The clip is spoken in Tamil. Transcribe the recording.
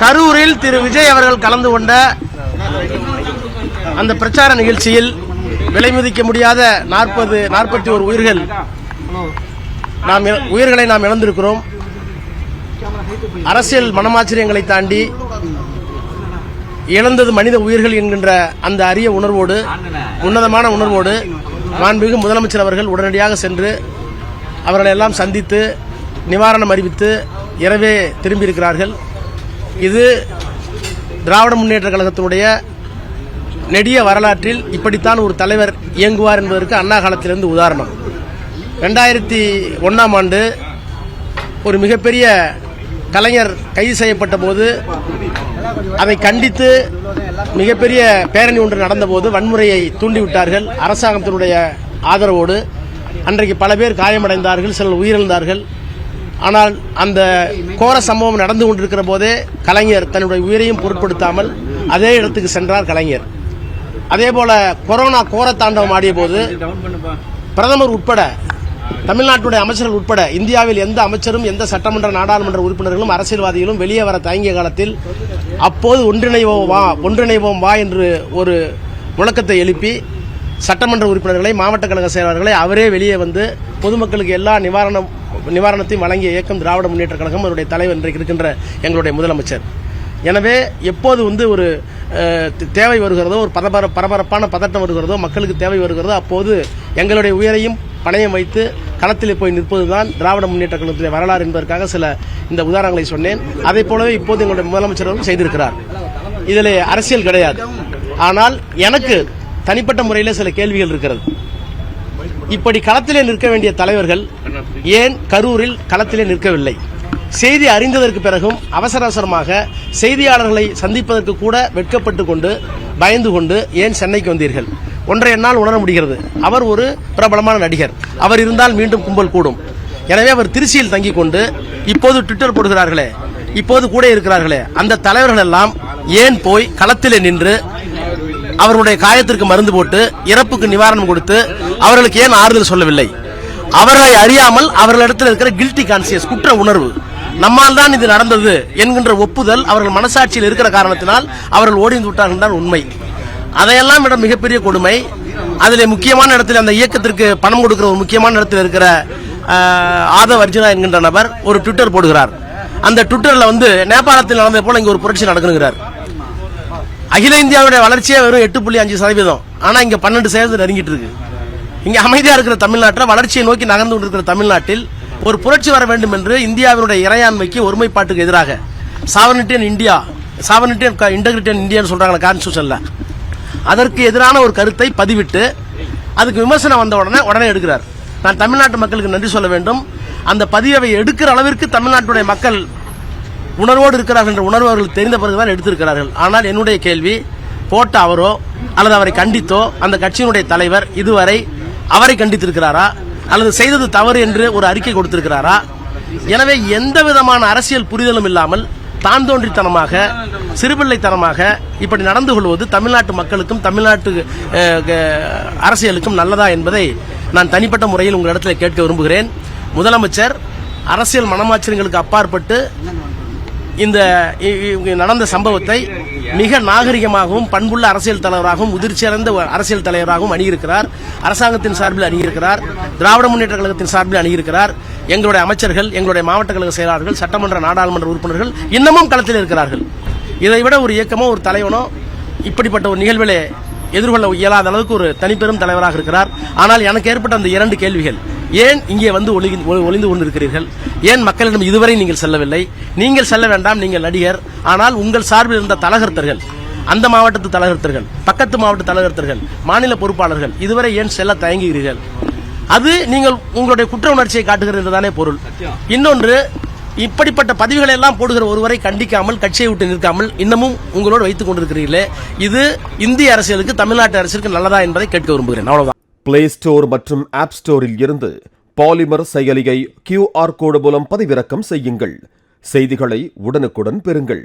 கரூரில் திரு விஜய் அவர்கள் கலந்து கொண்ட அந்த பிரச்சார நிகழ்ச்சியில் விலை மதிக்க முடியாத 41 உயிர்களை நாம் இழந்திருக்கிறோம். அரசியல் மனமாச்சரியங்களை தாண்டி இழந்தது மனித உயிர்கள் என்கின்ற அந்த அரிய உணர்வோடு, உன்னதமான உணர்வோடு மாண்புமிகு முதலமைச்சர் அவர்கள் உடனடியாக சென்று அவர்களை எல்லாம் சந்தித்து நிவாரணம் அறிவித்து இரவே திரும்பியிருக்கிறார்கள். இது திராவிட முன்னேற்ற கழகத்தினுடைய நெடிய வரலாற்றில் இப்படித்தான் ஒரு தலைவர் இயங்குவார் என்பதற்கு அண்ணா காலத்திலிருந்து உதாரணம். 2001ஆம் ஆண்டு ஒரு மிகப்பெரிய கலைஞர் கைது செய்யப்பட்ட போது அதை கண்டித்து மிகப்பெரிய பேரணி ஒன்று நடந்தபோது வன்முறையை தூண்டிவிட்டார்கள் அரசாங்கத்தினுடைய ஆதரவோடு. அன்றைக்கு பல பேர் காயமடைந்தார்கள், சிலர் உயிரிழந்தார்கள். ஆனால் அந்த கோர சம்பவம் நடந்து கொண்டிருக்கிற போதே கலைஞர் தன்னுடைய உயிரையும் பொருட்படுத்தாமல் அதே இடத்துக்கு சென்றார் கலைஞர். அதேபோல கொரோனா கோர தாண்டவம் ஆடிய போது பிரதமர் உட்பட, தமிழ்நாட்டுடைய அமைச்சர்கள் உட்பட இந்தியாவில் எந்த அமைச்சரும் எந்த சட்டமன்ற நாடாளுமன்ற உறுப்பினர்களும் அரசியல்வாதிகளும் வெளியே வர தயங்கிய காலத்தில் அப்போது ஒன்றிணைவோம் வா என்று ஒரு முழக்கத்தை எழுப்பி சட்டமன்ற உறுப்பினர்களை, மாவட்ட கழக செயலாளர்களை அவரே வெளியே வந்து பொதுமக்களுக்கு எல்லா நிவாரணத்தையும் வழங்கிய இயக்கம் திராவிட முன்னேற்ற கழகம். அவருடைய தலைவர் இன்றைக்கு இருக்கின்ற எங்களுடைய முதலமைச்சர். எனவே எப்போது ஒரு தேவை வருகிறதோ, ஒரு பரபரப்பான பதட்டம் வருகிறதோ, மக்களுக்கு தேவை வருகிறதோ, அப்போது எங்களுடைய உயிரையும் பணயம் வைத்து களத்தில் போய் நிற்பதுதான் திராவிட முன்னேற்ற கழகத்திலே வரலாறு என்பதற்காக சில இந்த உதாரணங்களை சொன்னேன். அதை போலவே இப்போது எங்களுடைய முதலமைச்சர் செய்திருக்கிறார். இதில் அரசியல் கிடையாது. ஆனால் எனக்கு தனிப்பட்ட முறையில் சில கேள்விகள் இருக்கிறது. இப்படி களத்திலே நிற்க வேண்டிய தலைவர்கள் ஏன் கரூரில் களத்திலே நிற்கவில்லை? செய்தி அறிந்ததற்கு பிறகும் அவசர அவசரமாக செய்தியாளர்களை சந்திப்பதற்கு கூட வெட்கப்பட்டு கொண்டு பயந்து கொண்டு ஏன் சென்னைக்கு வந்தீர்கள்? ஒன்றை என்னால் உணர முடிகிறது. அவர் ஒரு பிரபலமான நடிகர். அவர் இருந்தால் மீண்டும் கும்பல் கூடும். எனவே அவர் திருச்சியில் தங்கிக் கொண்டு இப்போது ட்விட்டர் போடுகிறார்களே, இப்போது கூட இருக்கிறார்களே, அந்த தலைவர்கள் எல்லாம் ஏன் போய் களத்திலே நின்று அவர்களுடைய காயத்திற்கு மருந்து போட்டு இறப்புக்கு நிவாரணம் கொடுத்து அவர்களுக்கு ஏன் ஆறுதல் சொல்லவில்லை? அவர்களை அறியாமல் அவர்களிடத்தில் இருக்கிற கில்ட்டி கான்சியஸ், குற்ற உணர்வு, நம்மால் தான் இது நடந்தது என்கின்ற ஒப்புதல் அவர்கள் மனசாட்சியில் இருக்கிற காரணத்தினால் அவர்கள் ஓடிந்து விட்டார்கள் தான் உண்மை. அதையெல்லாம் விட மிகப்பெரிய கொடுமை, அதில் முக்கியமான இடத்தில் அந்த இயக்கத்திற்கு பணம் கொடுக்கிற ஒரு முக்கியமான இடத்தில் இருக்கிற ஆதவ் அர்ஜுனா என்கின்ற நபர் ஒரு ட்விட்டர் போடுகிறார். அந்த ட்விட்டர்ல நேபாளத்தில் நடந்தது போல இங்க ஒரு புரட்சி நடக்குங்கிறார். அகில இந்தியாவுடைய வளர்ச்சியே வெறும் 8.5%. ஆனா இங்க 12% நெருங்கிட்டு இருக்கு. இங்க அமைதியா இருக்கிற தமிழ்நாட்டில், வளர்ச்சியை நோக்கி நகர்ந்து கொண்டிருக்கிற தமிழ்நாட்டில் ஒரு புரட்சி வர வேண்டும் என்று இந்தியாவினுடைய இறையாண்மைக்கு, ஒருமைப்பாட்டுக்கு எதிராக சாவர்னிட்டி இன்டெகிரிட்டி இந்தியான்னு சொல்றாங்க கான்ஸ்டிடியூஷன்ல, அதற்கு எதிரான ஒரு கருத்தை பதிவிட்டு அதுக்கு விமர்சனம் வந்த உடனே எடுக்கிறார். நான் தமிழ்நாட்டு மக்களுக்கு நன்றி சொல்ல வேண்டும். அந்த பதிவை எடுக்கிற அளவிற்கு தமிழ்நாட்டுடைய மக்கள் உணர்வோடு இருக்கிறார்கள் என்ற உணர்வு அவர்கள் தெரிந்த பிறகுதான் எடுத்திருக்கிறார்கள். ஆனால் என்னுடைய கேள்வி, போட்ட அவரோ அல்லது அவரை கண்டித்தோ அந்த கட்சியினுடைய தலைவர் இதுவரை அவரை கண்டித்திருக்கிறாரா அல்லது செய்தது தவறு என்று ஒரு அறிக்கை கொடுத்திருக்கிறாரா? எனவே எந்த விதமான அரசியல் புரிதலும் இல்லாமல் தான் தோன்றித்தனமாக, சிறுபிள்ளைத்தனமாக இப்படி நடந்து கொள்வது தமிழ்நாட்டு மக்களுக்கும் தமிழ்நாட்டு அரசியலுக்கும் நல்லதா என்பதை நான் தனிப்பட்ட முறையில் உங்களிடத்தில் கேட்க விரும்புகிறேன். முதலமைச்சர் அரசியல் மனமாச்சரியங்களுக்கு அப்பாற்பட்டு இந்த நடந்த சம்பவத்தை மிக நாகரிகமாகவும் பண்புள்ள அரசியல் தலைவராகவும் முதிர்ச்சியடைந்த அரசியல் தலைவராகவும் அணியிருக்கிறார். அரசாங்கத்தின் சார்பில் அணியிருக்கிறார், திராவிட முன்னேற்ற கழகத்தின் சார்பில் அணியிருக்கிறார். எங்களுடைய அமைச்சர்கள், எங்களுடைய மாவட்ட கழக செயலாளர்கள், சட்டமன்ற நாடாளுமன்ற உறுப்பினர்கள் இன்னமும் களத்தில் இருக்கிறார்கள். இதைவிட ஒரு இயக்கமோ ஒரு தலைவனோ இப்படிப்பட்ட ஒரு நிகழ்விலே எதிர்கொள்ள இயலாத அளவுக்கு ஒரு தனிப்பெரும் தலைவராக இருக்கிறார். ஆனால் எனக்கு ஏற்பட்ட அந்த 2 கேள்விகள், ஏன் இங்கே ஒளிந்து கொண்டிருக்கிறீர்கள்? ஏன் மக்களிடம் இதுவரை நீங்கள் செல்லவில்லை? நீங்கள் செல்ல வேண்டாம், நீங்கள் நடிகர். ஆனால் உங்கள் சார்பில் இருந்த தலகர்த்தர்கள், அந்த மாவட்டத்து தலகர்த்தர்கள், பக்கத்து மாவட்ட தலகர்த்தர்கள், மாநில பொறுப்பாளர்கள் இதுவரை ஏன் செல்ல தயங்குகிறீர்கள்? அது நீங்கள் உங்களுடைய குற்ற உணர்ச்சியை காட்டுகிறது என்றுதானே பொருள். இன்னொன்று, இப்படிப்பட்ட பதிவுகளை எல்லாம் போடுகிற ஒருவரை கண்டிக்காமல், கட்சியை விட்டு நிற்காமல் இன்னமும் உங்களோடு வைத்துக் கொண்டிருக்கிறீர்களே, இது இந்திய அரசியலுக்கு, தமிழ்நாட்டு அரசியலுக்கு நல்லதா என்பதை கேட்க விரும்புகிறேன். அவ்வளவுதான். பிளே ஸ்டோர் மற்றும் ஆப் ஸ்டோரில் இருந்து பாலிமர் செயலியை QR கோடு மூலம் பதிவிறக்கம் செய்யுங்கள். செய்திகளை உடனுக்குடன் பெறுங்கள்.